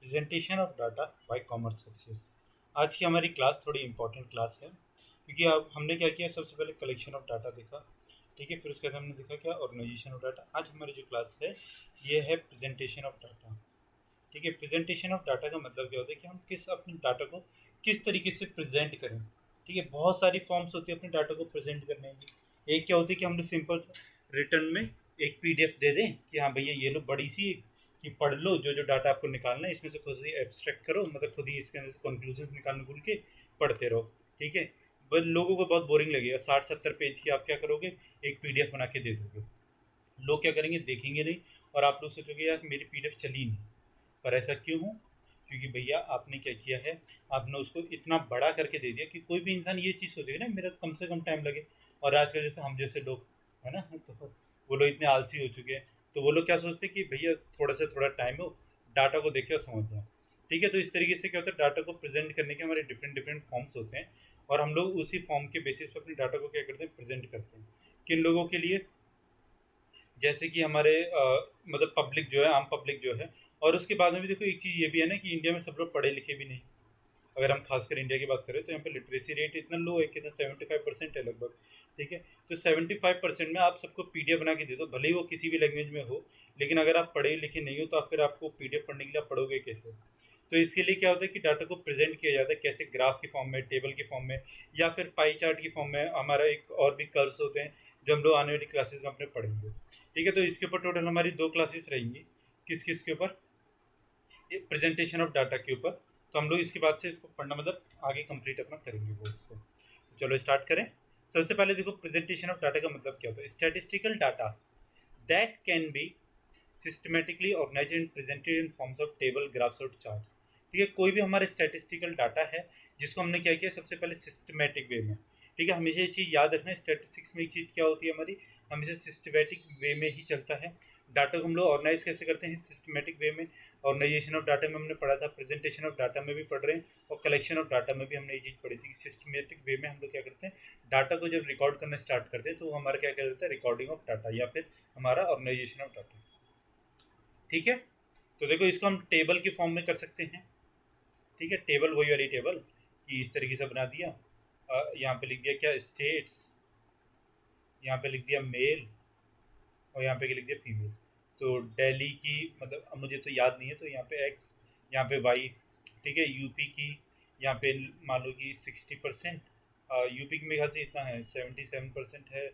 Presentation of data by commerce success. आज की हमारी क्लास थोड़ी इंपॉर्टेंट क्लास है क्योंकि अब हमने क्या किया, सबसे पहले कलेक्शन ऑफ डाटा देखा, ठीक है। फिर उसके बाद हमने देखा क्या, ऑर्गेनाइजेशन ऑफ डाटा। आज हमारी जो क्लास है ये है प्रेजेंटेशन ऑफ डाटा, ठीक है। प्रेजेंटेशन ऑफ डाटा का मतलब क्या होता है कि हम किस अपने डाटा को किस तरीके से प्रेजेंट करें, ठीक है। बहुत सारी फॉर्म्स होती है अपने डाटा को प्रेजेंट करने की। एक क्या होती है कि हम लोग सिंपल रिटर्न में एक पीडीएफ दे दें कि हाँ भैया ये लो बड़ी सी, कि पढ़ लो, जो जो डाटा आपको निकालना है इसमें से खुद ही एब्स्ट्रैक्ट करो, मतलब खुद ही इसके अंदर से कंक्लूजन निकालने भूल के पढ़ते रहो, ठीक है। बस लोगों को बहुत बोरिंग लगेगा, 60-70 पेज की आप क्या करोगे, एक पीडीएफ बना के दे दोगे। लोग क्या करेंगे, देखेंगे नहीं, और आप लोग सोचोगे यार मेरी पीडीएफ चली नहीं। पर ऐसा क्यों हो? क्योंकि भैया आपने क्या किया है, आपने उसको इतना बड़ा करके दे दिया कि कोई भी इंसान ये चीज़ सोचेगा ना मेरा कम से कम टाइम लगे। और आज का जैसे हम जैसे लोग है ना, तो वो लोग इतने आलसी हो चुके हैं, तो वो लोग क्या सोचते हैं कि भैया थोड़ा से थोड़ा टाइम हो, डाटा को देखे और समझ जाए, ठीक है। तो इस तरीके से क्या होता है, डाटा को प्रेजेंट करने के हमारे डिफरेंट डिफरेंट फॉर्म्स होते हैं, और हम लोग उसी फॉर्म के बेसिस पर अपने डाटा को क्या करते हैं, प्रेजेंट करते हैं। किन लोगों के लिए? जैसे कि हमारे मतलब पब्लिक जो है, आम पब्लिक जो है। और उसके बाद में भी देखो एक चीज़ ये भी है ना कि इंडिया में सब लोग पढ़े लिखे भी नहीं। अगर हम खासकर इंडिया की बात करें तो यहाँ पे लिटरेसी रेट इतना लो है, कितना 75% है लगभग, ठीक है। तो 75% में आप सबको पीडीएफ बना के दे दो, भले ही वो किसी भी लैंग्वेज में हो, लेकिन अगर आप पढ़े लिखे नहीं हो तो आप फिर आपको पीडीएफ पढ़ने के लिए आप पढ़ोगे कैसे? तो इसके लिए क्या होता है कि डाटा को प्रेजेंट किया जाता है कैसे, ग्राफ के फॉर्म में, टेबल के फॉर्म में, या फिर पाई चार्ट की फॉर्म में। हमारा एक और भी कर्व्स होते हैं जो हम लोग आने वाली क्लासेस में अपने पढ़ेंगे, ठीक है। तो इसके ऊपर टोटल हमारी 2 क्लासेस रहेंगी। किस किस के ऊपर? ये प्रेजेंटेशन ऑफ डाटा के ऊपर। तो हम लोग इसके बाद से इसको पढ़ना मतलब आगे कंप्लीट अपना करेंगे वो उसको। तो चलो स्टार्ट करें। सबसे पहले देखो, प्रेजेंटेशन ऑफ डाटा का मतलब क्या होता है। Statistical data that can be systematically organised and presented in forms of table, graphs और चार्ट्स, ठीक है। कोई भी हमारा स्टैटिस्टिकल डाटा है जिसको हमने क्या किया, सबसे पहले सिस्टमेटिक वे में, ठीक है। हमेशा ये चीज़ याद रखना है, स्टैटिस्टिक्स में एक चीज़ क्या होती है हमारी, हमेशा सिस्टमेटिक वे में ही चलता है। डाटा को हम लोग ऑर्गेनाइज कैसे करते हैं, सिस्टमेटिक वे में। ऑर्गेनाइजेशन ऑफ डाटा में हमने पढ़ा था, प्रेजेंटेशन ऑफ डाटा में भी पढ़ रहे हैं, और कलेक्शन ऑफ डाटा में भी हमने ये चीज़ पढ़ी थी कि सिस्टमेटिक वे में हम लोग क्या करते हैं, डाटा को जब रिकॉर्ड करना स्टार्ट करते हैं तो वो हमारा क्या कहलाता है, रिकॉर्डिंग ऑफ डाटा, या फिर हमारा ऑर्गेनाइजेशन ऑफ डाटा, ठीक है। तो देखो इसको हम टेबल के फॉर्म में कर सकते हैं, ठीक है। टेबल वही वाली टेबल कि इस तरीके से बना दिया, यहाँ पे लिख दिया क्या, स्टेट्स, यहाँ पे लिख दिया मेल, और यहाँ पे लिख दिया फीमेल। तो दिल्ली की मतलब अब मुझे तो याद नहीं है, तो यहाँ पे एक्स, यहाँ पे वाई, ठीक है। यूपी की यहाँ पे मान लो कि 60%, यूपी की मेरे ख्याल से इतना है, 77% है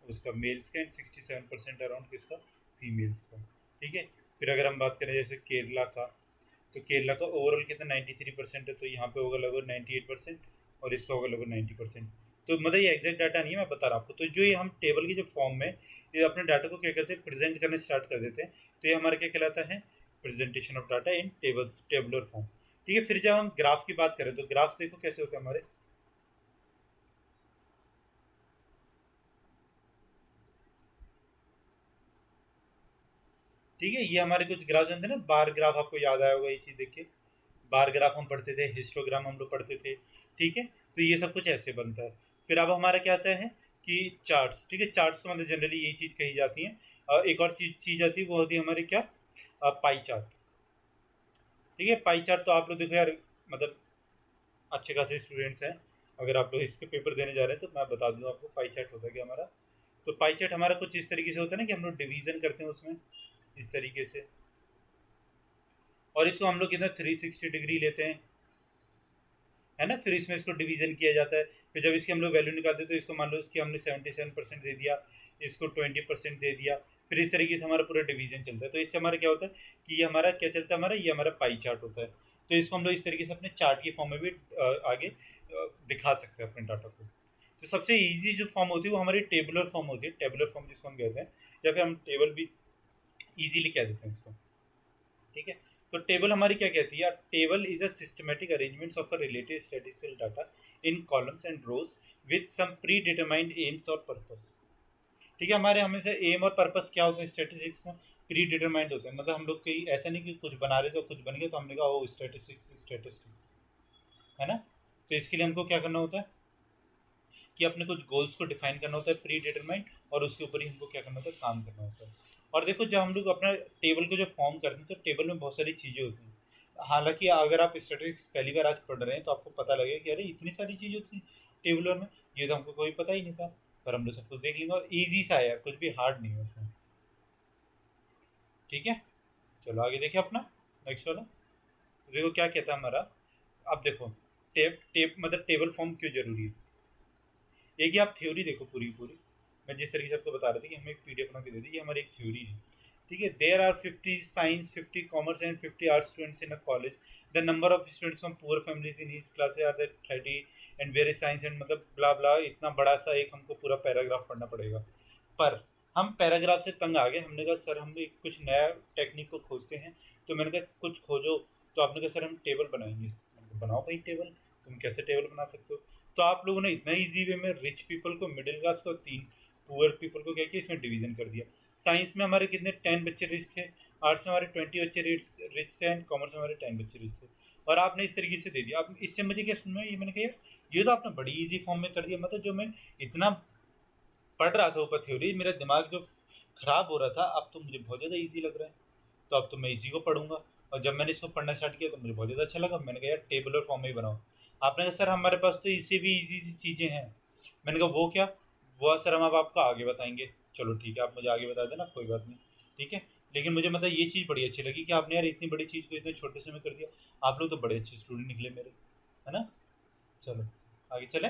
उसका मेल्स का, एंड 67% अराउंड किसका, फीमेल्स का, ठीक है। फिर अगर हम बात करें जैसे केरला का, तो केरला का ओवरऑल कितना 93% है, तो यहाँ पे होगा लगभग 98%, और इसका होगा लगभग 90%। तो मतलब ये एग्जैक्ट डाटा नहीं है, मैं बता रहा हूँ आपको। तो जो ये हम टेबल की जो फॉर्म में ये अपने डाटा को क्या करते हैं, प्रेजेंट करने स्टार्ट कर देते हैं, तो ये हमारा क्या कहलाता है, presentation of data in tables, tabular form, ठीक है। फिर जब हम ग्राफ की बात करें तो ग्राफ देखो कैसे होते हैं हमारे, ठीक है। ये हमारे कुछ ग्राफ होते हैं ना, बार ग्राफ, आपको याद आया होगा ये चीज़ देख के। बार ग्राफ हम पढ़ते थे, हिस्टोग्राम हम लोग पढ़ते थे, ठीक है। तो ये सब कुछ ऐसे बनता है। फिर अब हमारा क्या आता है कि चार्ट्स, ठीक है। चार्ट्स का मतलब जनरली यही चीज़ कही जाती है। एक और चीज़ आती है, वो होती है हमारे क्या, पाई चार्ट, ठीक है। पाई चार्ट तो आप लोग देखो यार, मतलब अच्छे खासे स्टूडेंट्स हैं, अगर आप लोग इसके पेपर देने जा रहे हैं तो मैं बता दूँ आपको पाई चार्ट होता है क्या हमारा। तो पाई चार्ट हमारा कुछ इस तरीके से होता है ना कि हम लोग डिवीजन करते हैं उसमें इस तरीके से, और इसको हम लोग कितना 360 डिग्री लेते हैं, है ना। फिर इसमें इसको डिवीजन किया जाता है। फिर जब इसकी हम लोग वैल्यू निकालते हैं तो इसको मान लो इसकी हमने 77% दे दिया, इसको 20% दे दिया, फिर इस तरीके से हमारा पूरा डिवीजन चलता है। तो इससे हमारा क्या होता है कि ये हमारा क्या चलता है, हमारा ये हमारा पाई चार्ट होता है। तो इसको हम लोग इस तरीके से अपने चार्ट की फॉर्म में भी आगे दिखा सकते हैं अपने डाटा को। तो सबसे ईजी जो फॉर्म होती है वो हमारी टेबुलर फॉर्म होती है, टेबुलर फॉर्म जिसको हम कहते हैं, या फिर हम टेबल भी ईजिली कह देते हैं इसको, ठीक है। तो टेबल हमारी क्या कहती है, table is a systematic arrangements of a related statistical data in columns and rows with some predetermined aims और पर्पस, ठीक है। हमारे हमेशा एम और पर्पस क्या होते हैं स्टैटिस्टिक्स में, प्री डिटरमाइंड होते हैं। मतलब हम लोग कहीं ऐसा नहीं कि कुछ बना रहे थे कुछ बन गया तो हमने कहा ओ स्टैटिस्टिक्स स्टैटिस्टिक्स, है ना। तो इसके लिए हमको क्या करना होता है कि अपने कुछ गोल्स को डिफाइन करना होता है प्री डिटरमाइंड, और उसके ऊपर ही हमको क्या करना होता है, काम करना होता है। और देखो जब हम लोग अपना टेबल को जो फॉर्म करते हैं तो टेबल में बहुत सारी चीज़ें होती हैं। हालांकि अगर आप स्टैटिस्टिक्स पहली बार आज पढ़ रहे हैं तो आपको पता लगेगा कि अरे इतनी सारी चीज़ें होती टेबलर में, ये तो हमको कोई पता ही नहीं था, पर हम लोग सब कुछ देख लेंगे और ईजी सा है यार, कुछ भी हार्ड नहीं है उसमें। ठीक है, चलो आगे देखिए अपना नेक्स्ट वाला। देखो क्या कहता है हमारा, अब देखो टेप टेप मतलब टेबल फॉर्म क्यों जरूरी है। एक ही आप थ्योरी देखो पूरी पूरी, मैं जिस तरीके से आपको बता रहा था कि हमें एक पीडीएफ बना के दे दी, ये हमारी एक थ्योरी है। ठीक है, there are 50 science, 50 commerce and 50 arts students in a college. The number of students from poor families in his class are that 30 and various science and मतलब ब्ला ब्ला, इतना बड़ा सा एक हमको पूरा पैराग्राफ पढ़ना पड़ेगा। पर हम पैराग्राफ से तंग आ गए, हमने कहा सर हम एक कुछ नया टेक्निक को खोजते हैं, तो मैंने कहा कुछ खोजो। तो आपने कहा सर हम टेबल बनाएंगे, मैंने कहा बनाओ भाई टेबल, तुम कैसे टेबल बना सकते हो। तो आप लोगों ने इतना इजी वे में रिच पीपल को, मिडिल क्लास को, तीन पुअर पीपल को क्या किया, इसमें डिवीजन कर दिया। साइंस में हमारे कितने 10 बच्चे रिच थे, आर्ट्स में हमारे 20 बच्चे रिच थे एंड कॉमर्स में हमारे 10 बच्चे रिच थे। और आपने इस तरीके से दे दिया। अब इससे मुझे क्या सुनना है, ये मैंने कहा यार ये तो आपने बड़ी इजी फॉर्म में कर दिया, मतलब जो मैं इतना पढ़ रहा था ऊपर थ्योरी, मेरा दिमाग जो खराब हो रहा था, अब तो मुझे बहुत ज़्यादा ईजी लग रहा है। तो अब तो मैं इसी को पढ़ूंगा। और जब मैंने इसको पढ़ना स्टार्ट किया तो मुझे बहुत ज़्यादा अच्छा लगा, मैंने कहा यार टेबलर फॉर्म में ही बनाओ। आपने कहा सर हमारे पास तो इससे भी इजी सी चीज़ें हैं। मैंने कहा वो क्या, वो सर हम अब आपको आगे बताएंगे। चलो ठीक है, आप मुझे आगे बता देना, कोई बात नहीं। ठीक है, लेकिन मुझे मतलब ये चीज़ बड़ी अच्छी लगी कि आपने यार इतनी बड़ी चीज़ को इतने छोटे से में कर दिया। आप लोग तो बड़े अच्छे स्टूडेंट निकले मेरे, है ना। चलो आगे चले।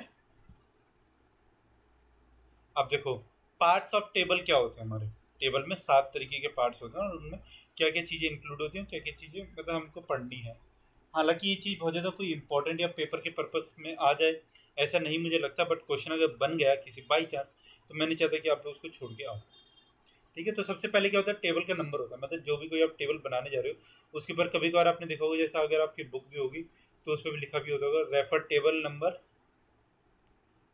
अब देखो पार्ट्स ऑफ टेबल क्या होते हैं हमारे। टेबल में 7 तरीके के पार्ट्स होते हैं और उनमें क्या क्या चीज़ें इंक्लूड होती हैं, क्या क्या चीज़ें मतलब हमको पढ़नी है। हालांकि ये चीज़ बहुत ज़्यादा कोई इंपॉर्टेंट या पेपर के पर्पस में आ जाए ऐसा नहीं मुझे लगता, बट क्वेश्चन अगर बन गया किसी बाई चांस, तो मैं नहीं चाहता कि आप लोग उसको छोड़ के आओ। ठीक है, तो सबसे पहले क्या होता है, टेबल का नंबर होता है। मतलब जो भी कोई आप टेबल बनाने जा रहे हो उसके ऊपर कभी कभार आपने देखा होगा, जैसा अगर आपकी बुक भी होगी तो उस पर भी लिखा भी होता होगा रेफर टेबल नंबर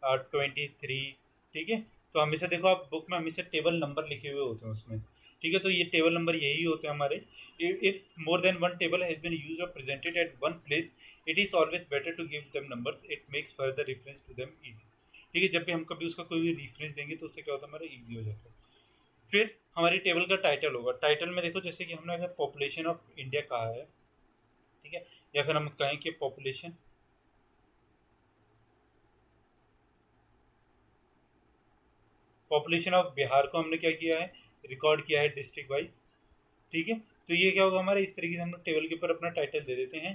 23। ठीक है, तो हमेशा देखो आप बुक में हमेशा टेबल नंबर लिखे हुए होते हैं उसमें। ठीक है, तो ये टेबल नंबर यही होते हैं हमारे। If more than one table has been used और presented at one place, it is always better to give them numbers, it makes further reference to them easy. ठीक है, जब भी हम कभी उसका कोई भी रेफरेंस देंगे तो उससे क्या होता है, हमारा इजी हो जाता है। फिर हमारी टेबल का टाइटल होगा। टाइटल में देखो जैसे कि हमने अगर पॉपुलेशन ऑफ इंडिया कहा है, ठीक है, या फिर हम कहें कि पॉपुलेशन ऑफ बिहार को हमने क्या किया है, रिकॉर्ड किया है डिस्ट्रिक्ट वाइज। ठीक है, तो ये क्या होगा हमारा, इस तरीके से हम लोग टेबल के ऊपर अपना टाइटल दे देते हैं,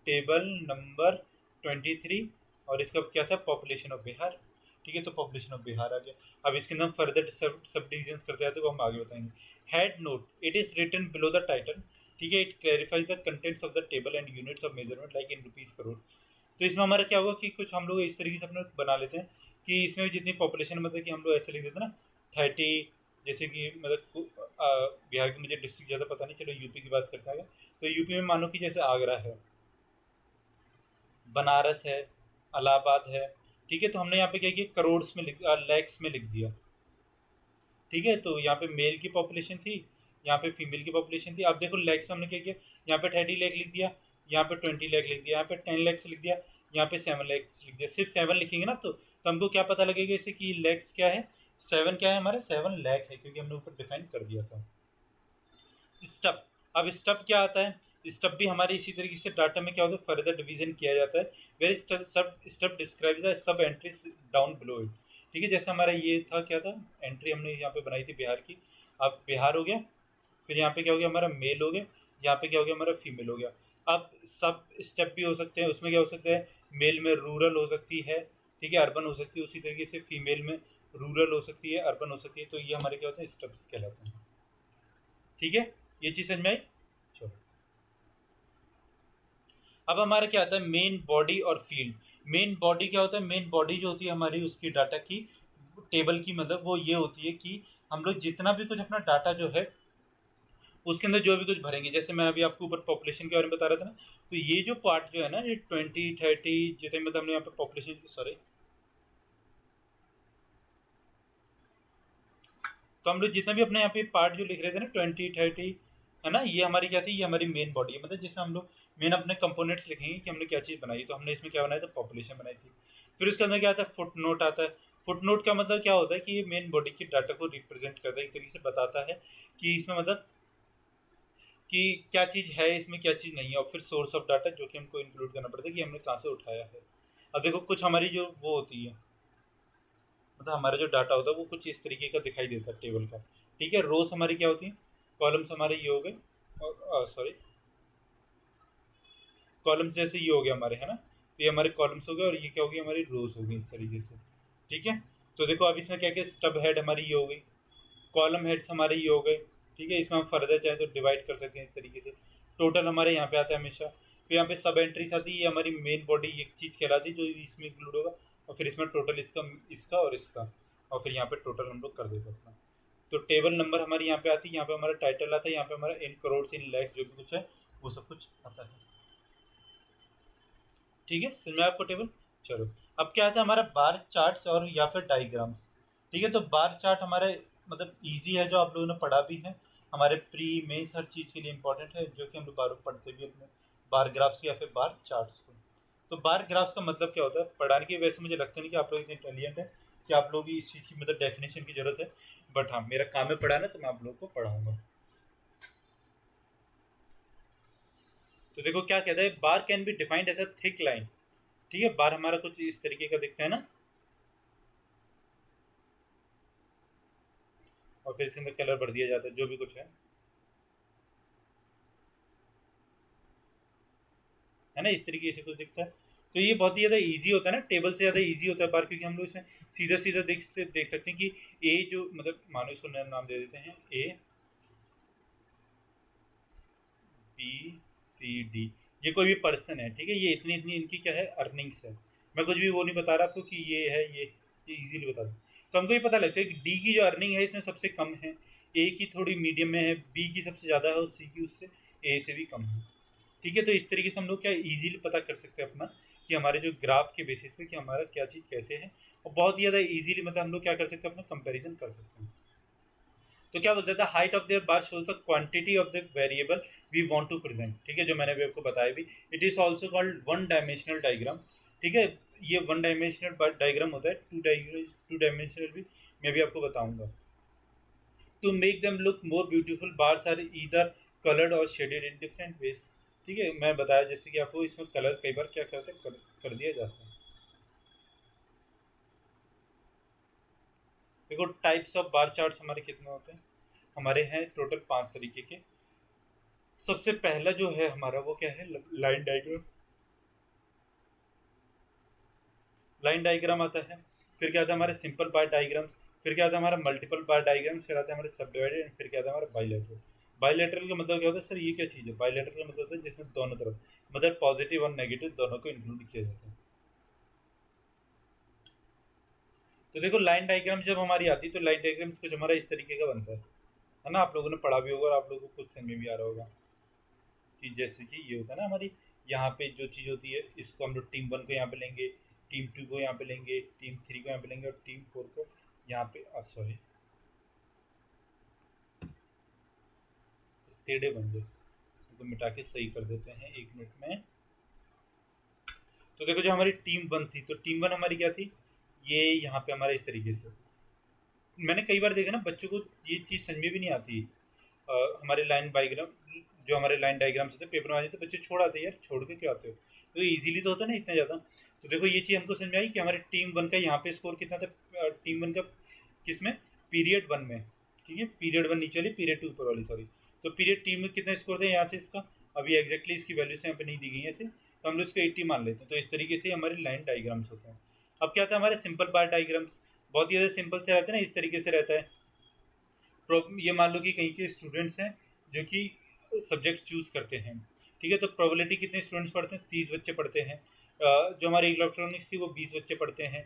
टेबल नंबर 23, और इसका क्या था, पॉपुलेशन ऑफ बिहार। ठीक है, तो पॉपुलेशन ऑफ बिहार आ गया। अब इसके अंदर हम फर्दर सब डिविजन करते आते, वो हम आगे बताएंगे। Head note, it is written below the title. ठीक है, it clarifies the contents of the table and units of measurement like in rupees crore. तो इसमें हमारा क्या होगा कि कुछ हम लोग इस तरीके से अपना बना लेते हैं कि इसमें जितनी पॉपुलेशन, मतलब कि हम लोग ऐसे लिख देते हैं ना 30, जैसे कि मतलब बिहार की मुझे डिस्ट्रिक्ट ज़्यादा पता नहीं, चलो यूपी की बात करते हैं। तो यूपी में मानो कि जैसे आगरा है, बनारस है, इलाहाबाद है। ठीक है, तो हमने यहाँ पे क्या किया, करोड़ में लैक्स में लिख दिया। ठीक है, तो यहाँ पे मेल की पॉपुलेशन थी, यहाँ पे फीमेल की पॉपुलेशन थी। अब देखो लैक्स हमने क्या किया, यहाँ पे 30 लाख लिख दिया, यहाँ पे 20 लाख लिख दिया, यहाँ पे 10 लैक्स लिख दिया, यहाँ पे 7 लैक्स लिख दिया। सिर्फ 7 लिखेंगे ना तो हमको क्या पता लगेगा इसे कि लैक्स क्या है, 7 क्या है हमारे, 7 लाख है, क्योंकि हमने ऊपर डिफाइन कर दिया था। स्टब, अब स्टब क्या आता है, स्टब भी हमारे इसी तरीके से डाटा में क्या होता है, फर्दर डिवीजन किया जाता है। वेर सब stub describe the sub entries down below it. ठीक है, जैसे हमारा ये था, क्या था, एंट्री हमने यहाँ पे बनाई थी बिहार की। अब बिहार हो गया, फिर यहाँ पे क्या हो गया हमारा मेल हो गया, यहाँ पे क्या हो गया हमारा फीमेल हो गया। अब सब स्टेप भी हो सकते हैं, उसमें क्या हो सकता है, मेल में रूरल हो सकती है, ठीक है, अर्बन हो सकती है, उसी तरीके से फीमेल में रूरल हो सकती है, अर्बन हो सकती है। तो ये हमारे क्या होते हैं, स्टेप्स कहलाते हैं। ठीक है, ये चीज़ समझ में आई। चलो अब हमारा क्या आता है, मेन बॉडी और फील्ड। मेन बॉडी क्या होता है, मेन बॉडी जो होती है हमारी उसकी डाटा की टेबल की, मतलब वो ये होती है कि हम लोग जितना भी कुछ अपना डाटा जो है उसके अंदर जो भी कुछ भरेंगे, जैसे मैं अभी आपको ऊपर पॉपुलेशन के बारे में बता रहा था ना, तो ये जो पार्ट जो है ना, ये 20 30 जितने मतलब हमने यहाँ पे पॉपुलेशन, सॉरी, तो हम लोग जितना भी अपने यहाँ पे पार्ट जो लिख रहे थे ना 20 30, है ना, ये हमारी क्या थी, ये हमारी मेन बॉडी है, मतलब जिसमें हम लोग मेन अपने कंपोनेंट्स लिखेंगे कि हमने क्या चीज़ बनाई। तो हमने इसमें क्या बनाया था, पॉपुलेशन बनाई थी। फिर उसके अंदर क्या आता है, फुट नोट आता है। फुट नोट का मतलब क्या होता है कि ये मेन बॉडी की डाटा को रिप्रेजेंट करता है, एक तरीके से बताता है कि इसमें मतलब कि क्या चीज़ है इसमें, क्या चीज़ नहीं है, और फिर सोर्स ऑफ डाटा जो कि हमको इंक्लूड करना पड़ता है कि हमने कहाँ से उठाया है। अब देखो कुछ हमारी जो वो होती है, मतलब हमारा जो डाटा होता है वो कुछ इस तरीके का दिखाई देता है टेबल का। ठीक है, रोज हमारी क्या होती है, कॉलम्स हमारे ये हो गए, और सॉरी कॉलम्स जैसे ये हो गया हमारे, है ना, तो ये हमारे कॉलम्स हो गए और ये क्या हो गई, हमारी रोज हो गई इस तरीके से। ठीक है, तो देखो अब इसमें क्या क्या स्टब हेड हमारी ये हो गई, कॉलम हेड्स हमारे ये हो गए। ठीक है, इसमें हम फर्दर चाहें तो डिवाइड कर सकते हैं इस तरीके से। टोटल हमारे यहाँ पे आता है हमेशा, फिर यहाँ पे सब एंट्रीज आती है, ये हमारी मेन बॉडी एक चीज़ कहलाती है जो इसमें इंक्लूड होगा, और फिर इसमें टोटल इसका इसका और इसका, और फिर यहाँ पे टोटल हम लोग कर देते हैं अपना। तो टेबल नंबर हमारी यहाँ पे आती है, यहाँ पे हमारा टाइटल आता है, यहाँ पे हमारा इन करोड़ इन लैख जो भी कुछ है वो सब कुछ आता है। ठीक है, समझ में आपको टेबल। चलो, अब क्या आता है हमारा बार चार्ट्स और या फिर डायग्राम्स। ठीक है, तो बार चार्ट हमारे मतलब इजी है, जो आप लोगों ने पढ़ा भी है, हमारे प्री मेंस हर चीज़ के लिए इंपॉर्टेंट है, जो कि हम लोग बार पढ़ते भी अपने बार ग्राफ्स या फिर बार चार्ट्स को। तो बार ग्राफ्स का मतलब क्या होता है पढ़ाने की, वैसे मुझे लगता नहीं कि आप लोग इतने इंटेलिजेंट है कि आप लोग भी इस चीज़ की मतलब डेफिनेशन की जरूरत है, बट हाँ मेरा काम है पढ़ाना, तो मैं आप लोगों को पढ़ाऊंगा। तो देखो क्या कहता है, bar can be defined as a thick line. ठीक है, बार हमारा कुछ इस तरीके का दिखता है ना, और फिर इसके अंदर कलर भर दिया जाता है जो भी कुछ है ना, इस तरीके से कुछ दिखता है। तो ये बहुत ही ज़्यादा इजी होता है ना, टेबल से ज़्यादा इजी होता है बार, क्योंकि हम लोग इसमें सीधा सीधा देख सकते हैं कि ए जो मतलब मानो इसको नाम दे देते हैं ए बी सी डी, ये कोई भी पर्सन है। ठीक है, ये इतनी इतनी इनकी क्या है अर्निंग्स है, मैं कुछ भी वो नहीं बता रहा आपको कि ये है ये इजीली बता दूँ। तो हमको ये पता लगता है कि डी की जो अर्निंग है इसमें सबसे कम है, ए की थोड़ी मीडियम में है, बी की सबसे ज़्यादा है और सी की उससे ए से भी कम है। ठीक है, तो इस तरीके से हम लोग क्या इजीली पता कर सकते हैं अपना कि हमारे जो ग्राफ के बेसिस पे कि हमारा क्या चीज़ कैसे है, और बहुत ही ज़्यादा इजीली मतलब हम लोग क्या कर सकते हैं, अपना कंपैरिजन कर सकते हैं। तो क्या बोलते थे, height of their bar shows the quantity of the variable we want to present. ठीक है, जो मैंने अभी आपको बताया भी, it is also called one dimensional diagram. ठीक है, ये वन डायमेंशनल डायग्राम होता है, टू डायमेंशनल भी मैं भी आपको बताऊंगा। To make them look more beautiful bars are either coloured और शेडेड इन डिफरेंट वेज। ठीक है, मैं बताया जैसे कि आपको इसमें कलर कई बार क्या करते हैं कर दिया जाता है। देखो टाइप्स ऑफ बार चार्ट्स हमारे कितने होते हैं, हमारे हैं टोटल 5 तरीके के। सबसे पहला जो है हमारा वो क्या है, लाइन डायग्राम। लाइन डायग्राम आता है, फिर क्या आता है हमारे सिंपल बार डायग्राम्स, फिर क्या आता है हमारा मल्टीपल बार डायग्राम्स, फिर आता है हमारे सब डिवाइडेड, फिर क्या आता है हमारा बाईलेटरल। बाईलेटरल का मतलब क्या होता है सर, ये क्या चीज़ है, बाईलेटरल का मतलब होता है जिसमें दोनों तरफ मतलब पॉजिटिव और नेगेटिव दोनों को इंक्लूड किया जाता है। तो देखो लाइन डायग्राम जब हमारी आती है तो लाइन डायग्राम्स कुछ हमारा इस तरीके का बनता है ना, आप लोगों ने पढ़ा भी होगा और आप लोगों को कुछ समझ में भी आ रहा होगा कि जैसे कि ये होता है ना हमारी यहाँ पे जो चीज़ होती है, इसको हम लोग टीम 1 को यहाँ पे लेंगे, टीम 2 को यहाँ पे लेंगे, टीम 3 को यहाँ पे लेंगे और टीम 4 को यहाँ पे, सॉरी टेढ़े बन गए, तो मिटा के सही कर देते हैं 1 मिनट में। तो देखो जो हमारी टीम 1 थी, तो टीम 1 हमारी क्या थी, ये यहाँ पे हमारा इस तरीके से। मैंने कई बार देखा ना बच्चों को ये चीज़ समझ में भी नहीं आती, हमारे लाइन डायग्राम, जो हमारे लाइन डायग्राम्स होते हैं पेपर में आ जाते, बच्चे छोड़ आते हैं, यार छोड़ के क्यों आते हो, तो इजीली तो होता है ना इतना ज़्यादा। तो देखो ये चीज़ हमको समझ में आई कि हमारे टीम 1 का यहाँ पे स्कोर कितना था, टीम 1 का किस में, पीरियड 1 में। ठीक है, पीरियड 1 नीचे वाली, पीरियड 2 ऊपर वाली, सॉरी। तो पीरियड टीम में कितना स्कोर था यहाँ से इसका, अभी एग्जैक्टली इसकी वैल्यू से यहाँ पे नहीं दी गई है ऐसे, तो हम लोग इसको 80 मान लेते हैं। तो इस तरीके से हमारे लाइन डायग्राम्स होते हैं। अब क्या था हमारे सिंपल बार डायग्राम्स, बहुत ही ज़्यादा सिंपल से रहते हैं ना, इस तरीके से रहता है। ये मान लो कि कहीं के स्टूडेंट्स हैं जो कि सब्जेक्ट चूज करते हैं। ठीक है, तो प्रोबेबिलिटी कितने स्टूडेंट्स पढ़ते हैं, 30 बच्चे पढ़ते हैं। जो हमारे इलेक्ट्रॉनिक्स थी वो 20 बच्चे पढ़ते हैं।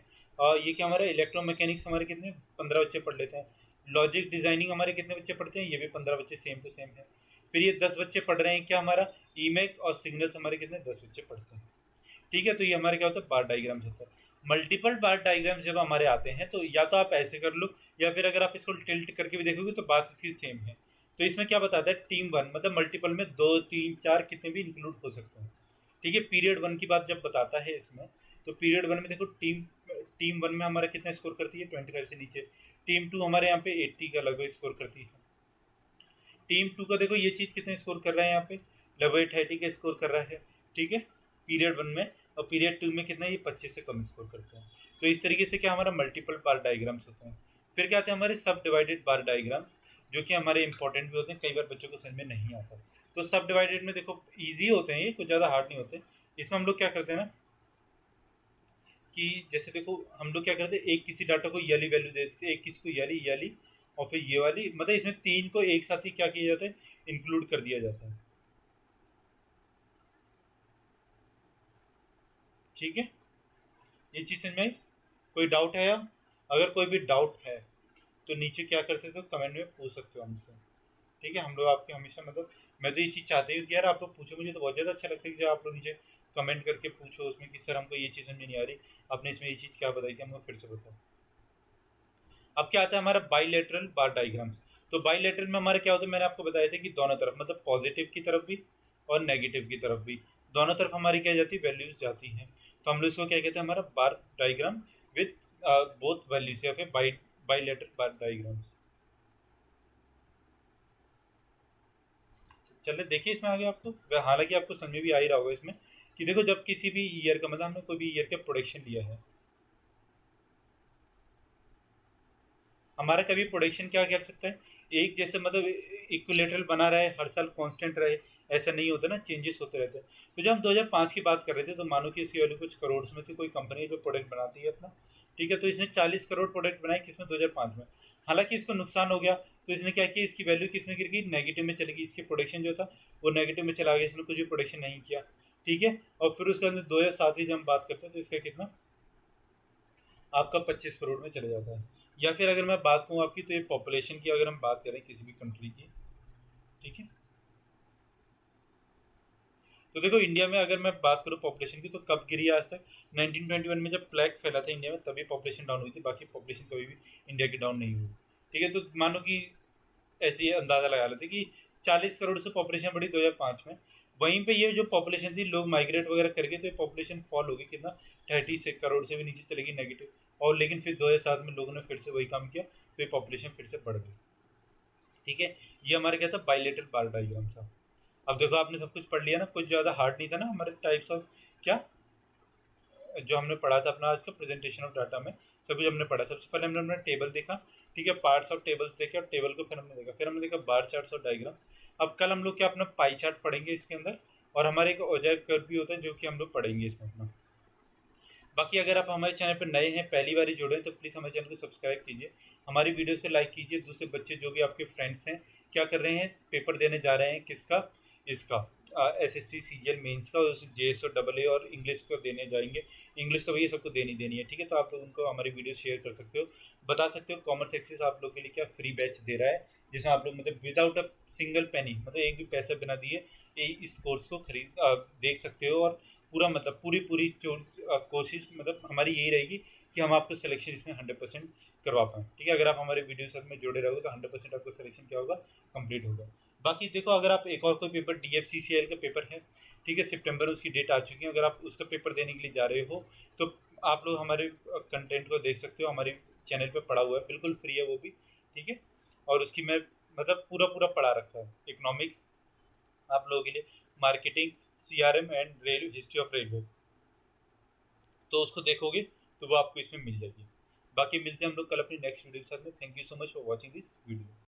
ये क्या हमारे इलेक्ट्रोमैकेनिक्स हमारे कितने 15 बच्चे पढ़ लेते हैं। लॉजिक डिजाइनिंग हमारे कितने बच्चे पढ़ते हैं, ये भी 15 बच्चे सेम टू सेम है। फिर ये 10 बच्चे पढ़ रहे हैं क्या हमारा ईमेक और सिग्नल्स, हमारे कितने 10 बच्चे पढ़ते हैं। ठीक है, तो ये हमारे क्या होता है बार डायग्राम्स होता है। मल्टीपल बार डायग्राम्स जब हमारे आते हैं तो या तो आप ऐसे कर लो, या फिर अगर आप इसको टिल्ट करके भी देखोगे तो बात इसकी सेम है। तो इसमें क्या बताता है, टीम 1 मतलब मल्टीपल में 2 3 4 कितने भी इंक्लूड हो सकते हैं। ठीक है, पीरियड 1 की बात जब बताता है इसमें, तो पीरियड 1 में देखो टीम टीम 1 में हमारा कितना स्कोर करती है, 25 से नीचे। टीम 2 हमारे यहाँ पे 80 का लगभग स्कोर करती है। टीम 2 का देखो ये चीज़ कितने स्कोर कर रहा है यहाँ पे, लगभग 30 के स्कोर कर रहा है, ठीक है, पीरियड 1 में, और पीरियड 2 में कितना, ये 25 से कम स्कोर करते हैं। तो इस तरीके से क्या हमारा मल्टीपल बार डायग्राम्स होते हैं। फिर क्या आते हैं हमारे सब डिवाइडेड बार डायग्राम्स, जो कि हमारे इंपॉर्टेंट भी होते हैं, कई बार बच्चों को समझ में नहीं आता। तो सब डिवाइडेड में देखो ईजी होते हैं ये, कुछ ज़्यादा हार्ड नहीं होते। इसमें हम लोग क्या करते हैं ना कि जैसे देखो हम लोग क्या करते हैं, एक किसी डाटा को ये वैल्यू दे देते हैं, एक किसी को ये वाली, और फिर ये वाली, मतलब इसमें 3 को एक साथ ही क्या किया जाता है, इंक्लूड कर दिया जाता है, ठीक है। ये चीज़ समझ में आई? कोई डाउट है? या अगर कोई भी डाउट है तो नीचे क्या कर सकते हो, कमेंट में पूछ सकते हो हमसे, ठीक है। हम लोग आपके हमेशा, मतलब मैं तो ये चीज़ चाहते हूँ कि यार आप लोग पूछो, मुझे तो बहुत ज़्यादा अच्छा लगता है कि जब आप लोग नीचे कमेंट करके पूछो उसमें कि सर हमको ये चीज़ समझ नहीं आ रही, आपने इसमें ये चीज़ क्या बताई थी, हमको फिर से बताओ। अब क्या आता है हमारा बाईलेटरल बार डायग्राम्स। तो बाईलेटरल में हमारा क्या होता है, मैंने आपको बताया था कि दोनों तरफ, मतलब पॉजिटिव की तरफ भी और नेगेटिव की तरफ भी, दोनों तरफ हमारी क्या जाती है, वैल्यूज जाती हैं। तो हम लोग इसको क्या कहते हैं, हमारा बार डायग्राम विथ बोथ वैल्यूज, या फिर बाईलेटरल बार डायग्राम्स। चलिए देखिए इसमें आगे आपको, हालांकि आपको समझ में भी आ ही रहा होगा इसमें, कि देखो जब किसी भी ईयर का, मतलब हमने कोई भी ईयर का प्रोडक्शन लिया है, हमारा कभी प्रोडक्शन क्या कर सकता है, एक जैसे मतलब इक्विलेटरल बना रहे, हर साल कांस्टेंट रहे, ऐसा नहीं होता ना, चेंजेस होते रहते हैं। तो जब हम 2005 की बात कर रहे थे, तो मानो कि इसकी वैल्यू कुछ करोड़ में थी, कोई कंपनी जो प्रोडक्ट बनाती है अपना, ठीक है, तो इसने 40 करोड़ प्रोडक्ट बनाए किसमें, 2005 में। हालांकि इसको नुकसान हो गया, तो इसने क्या किया, इसकी वैल्यू किसमें गिर गई, नेगेटिव में चली गई, इसकी प्रोडक्शन जो था वो नेगेटिव में चला गया, इसने कुछ भी प्रोडक्शन नहीं किया, ठीक है। और फिर उसके अंदर 2007 ही जब हम बात करते हैं, तो इसका कितना, आपका 25 करोड़ में चले जाता है। या फिर अगर मैं बात करूँ आपकी, तो ये पॉपुलेशन की अगर हम बात करें किसी भी कंट्री की, ठीक है, तो देखो इंडिया में अगर मैं बात करूँ पॉपुलेशन की, तो कब गिरी है आज तक, 1921 में जब प्लेग फैला था इंडिया में, तभी पॉपुलेशन डाउन हुई थी, बाकी पॉपुलेशन कभी भी इंडिया की डाउन नहीं हुई, ठीक है। तो मानो कि ऐसे ही अंदाज़ा लगा लेते कि 40 करोड़ से पॉपुलेशन बढ़ी 2005 में, वहीं पे ये जो पॉपुलेशन थी, लोग माइग्रेट वगैरह करके, तो ये पॉपुलेशन फॉल हो गई कितना, 36 करोड़ से भी नीचे चलेगी, नेगेटिव। और लेकिन फिर 2007 में लोगों ने फिर से वही काम किया, तो ये पॉपुलेशन फिर से बढ़ गई, ठीक है। ये हमारे क्या था, बाइलेटरल बार डायग्राम था। अब देखो आपने सब कुछ पढ़ लिया ना, कुछ ज़्यादा हार्ड नहीं था ना हमारे टाइप्स ऑफ, क्या जो हमने पढ़ा था अपना आज का प्रेजेंटेशन ऑफ डाटा में, सब कुछ हमने पढ़ा। सबसे पहले हमने अपना टेबल देखा, ठीक है, पार्ट्स ऑफ टेबल्स देखे, और टेबल को फिर हमने देखा, फिर हमने देखा बार चार्ट्स और डायग्राम। अब कल हम लोग क्या अपना पाई चार्ट पढ़ेंगे इसके अंदर, और हमारे एक ओजैव कर्व भी होता है जो कि हम लोग पढ़ेंगे इसमें अपना। बाकी अगर आप हमारे चैनल पर नए हैं, पहली बार जुड़े हैं, तो प्लीज़ हमारे चैनल को सब्सक्राइब कीजिए, हमारी वीडियोस को लाइक कीजिए। दूसरे बच्चे जो भी आपके फ्रेंड्स हैं, क्या कर रहे हैं, पेपर देने जा रहे हैं, किसका, इसका एसएससी सीजीएल मेंस का, और जेएसओ डबल ए और इंग्लिश को देने जाएंगे। इंग्लिश तो भैया सबको देनी देनी है, ठीक है। तो आप लोग उनको हमारी वीडियो शेयर कर सकते हो, बता सकते हो कॉमर्स एक्सेस आप लोग के लिए क्या फ्री बैच दे रहा है, जिसमें आप लोग मतलब विदाउट अ सिंगल पेनी, मतलब एक भी पैसा बिना दिए इस कोर्स को खरीद देख सकते हो। और पूरा मतलब पूरी पूरी कोशिश मतलब हमारी यही रहेगी कि हम आपको सिलेक्शन इसमें 100% करवा पाएँ, ठीक है। अगर आप हमारे वीडियो साथ में जुड़े रहोगे, तो 100% आपको सिलेक्शन क्या होगा, कंप्लीट होगा। बाकी देखो अगर आप एक और कोई पेपर DFCCL का पेपर है, ठीक है, सितंबर में उसकी डेट आ चुकी है, अगर आप उसका पेपर देने के लिए जा रहे हो, तो आप लोग हमारे कंटेंट को देख सकते हो, हमारे चैनल पे पड़ा हुआ है, बिल्कुल फ्री है वो भी, ठीक है। और उसकी मैं मतलब पूरा पूरा पढ़ा रखा है, इकोनॉमिक्स आप लोगों के लिए, marketing, CRM and rail history of railway, तो उसको देखोगे तो वो आपको इसमें मिल जाएगी। बाकी मिलते हैं हम लोग कल अपनी नेक्स्ट वीडियो के साथ में। Thank you so much for watching this video.